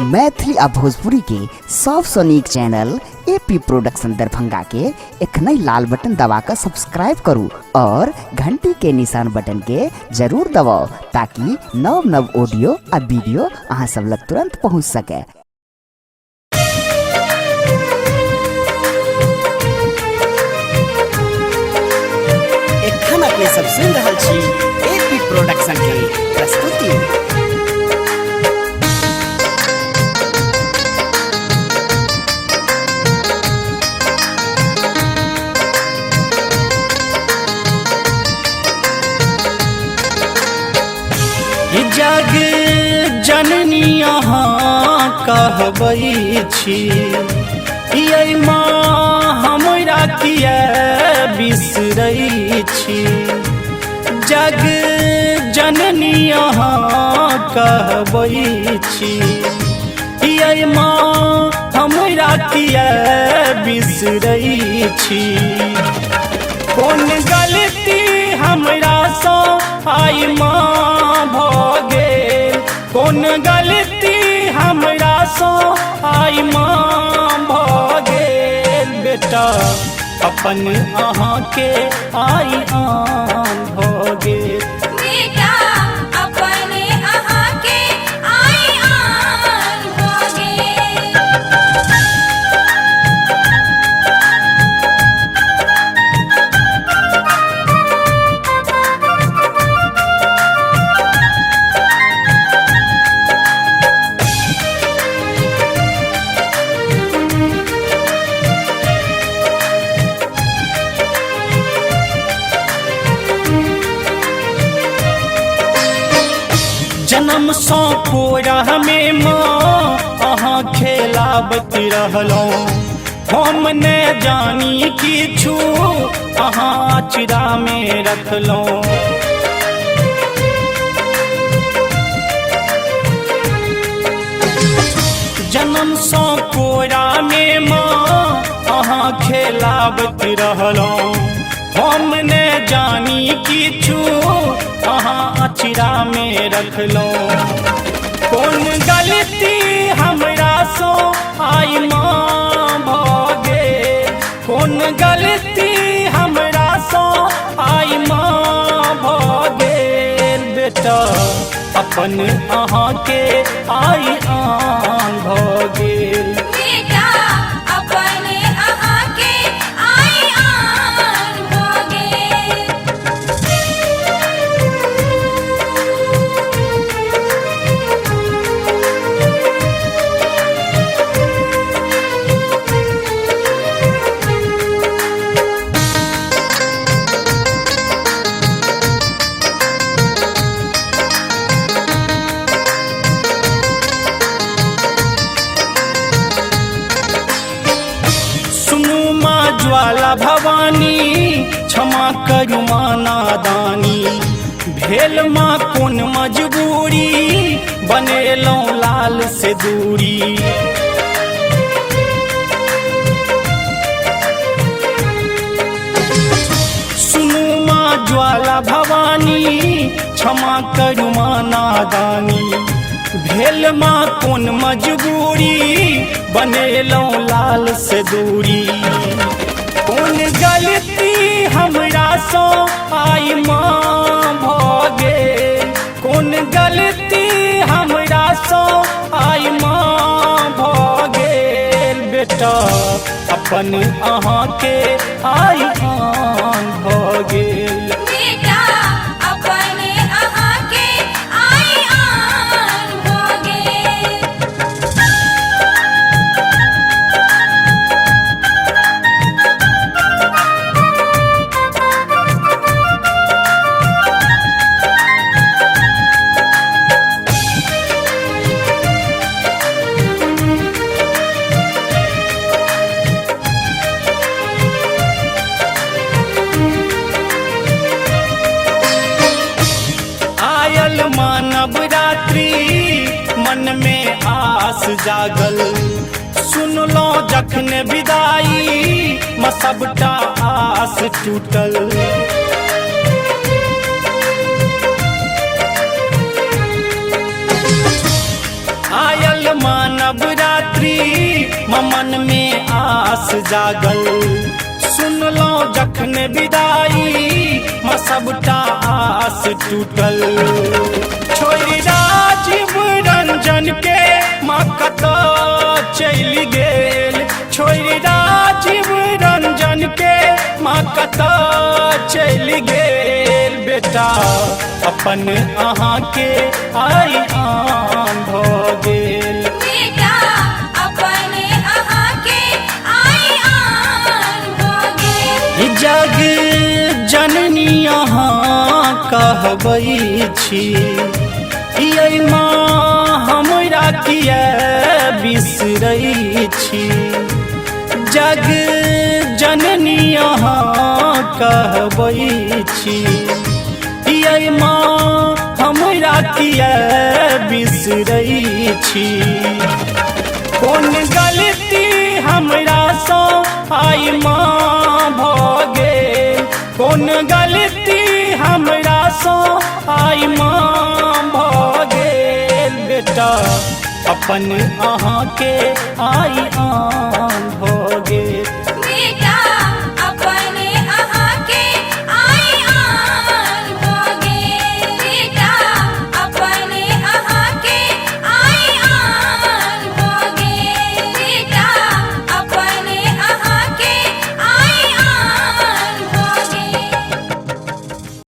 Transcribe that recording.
मैथिली आ भोजपुरी के सबसे नीक चैनल एपी प्रोडक्शन दरभंगा के एखनई लाल बटन दबाकर सब्सक्राइब करू और घंटी के निशान बटन के जरूर दबाओ ताकि नव नव ऑडियो आ वीडियो अहाँ सब लग तुरंत पहुँच सके। एखन अपने सब सुन रहल छी एपी प्रोडक्शन के प्रस्तुति। जग जननी अहाँ कहबै छी, ये माँ हमरा किया बिसरै छी। जग जननी अहाँ कहबै छी, ये माँ हमरा किया बिसरै छी। कोन गलती हमरा सँ आई माँ भ गेल, कोन गलती हमरा सँ आई माँ भ गेल। बेटा अपन अहाँ के आई आन भ गेल। बेटा अपने अहाँ के आई आन भ गेल। जन्म सँ कोरा में माँ अहाँ खेलाबत रहलहुँ, हम ने जानी किछु अहाँ चिरा में रखलहुँ। जन्म सँ कोरा में माँ अहाँ खेलाबत रहलहुँ, हम ने जानी किछु अहाँ चिरा में रखलो। कौन गलती हमरा सँ आई माँ भ गेल, कौन गलती हमरा सँ आई माँ भ गेल। बेटा अपन अहाँ के आई आन भ गेल। बेटा अपने अहाँ के आई आन भ गेल। ज्वाला भवानी क्षमा करू माँ नादानी, भेल माँ कोन मजबूरी बनेलहुँ लाल से दूरी। सुनू माँ ज्वाला भवानी क्षमा करू माँ नादानी, भेल माँ कोन मजबूरी बनेलहुँ लाल से दूरी। कौन गलती हमरा सँ आई माँ भ गेल, कौन गलती हमरा सँ आई माँ भ गेल। बेटा अपन अहाँ के आई आन भ गेल। बेटा अपने अहाँ के आई आन भ गेल। आयल मानव रात्रि मन में आस जागल, सुनलो जखन विदाई में सबटा आस टूटल। आयल मानव रात्रि मन में आस जागल सुन लो जखन विदाई म सबटा आस टूटल छोड़ी राजीव रंजन के माँ कतऽ चलि गेल छोड़ी राजीव रंजन के माँ कतऽ चलि गेल बेटा अपन अहाँ के आई आन भऽ गेल बेटा अपने अहाँ के आई आन भऽ गेल जग जननी अहाँ कहबै छी यै माँ हमरा किया बिसरै छी जग जननी अहाँ कहबै छी यै माँ हमरा किया बिसरै छी कोन गलती हमरा सँ आई माँ भऽ गेल कोन गलती हमरा सँ आई माँ भऽ गेल बेटा अपन अहाँ के आई आन भऽ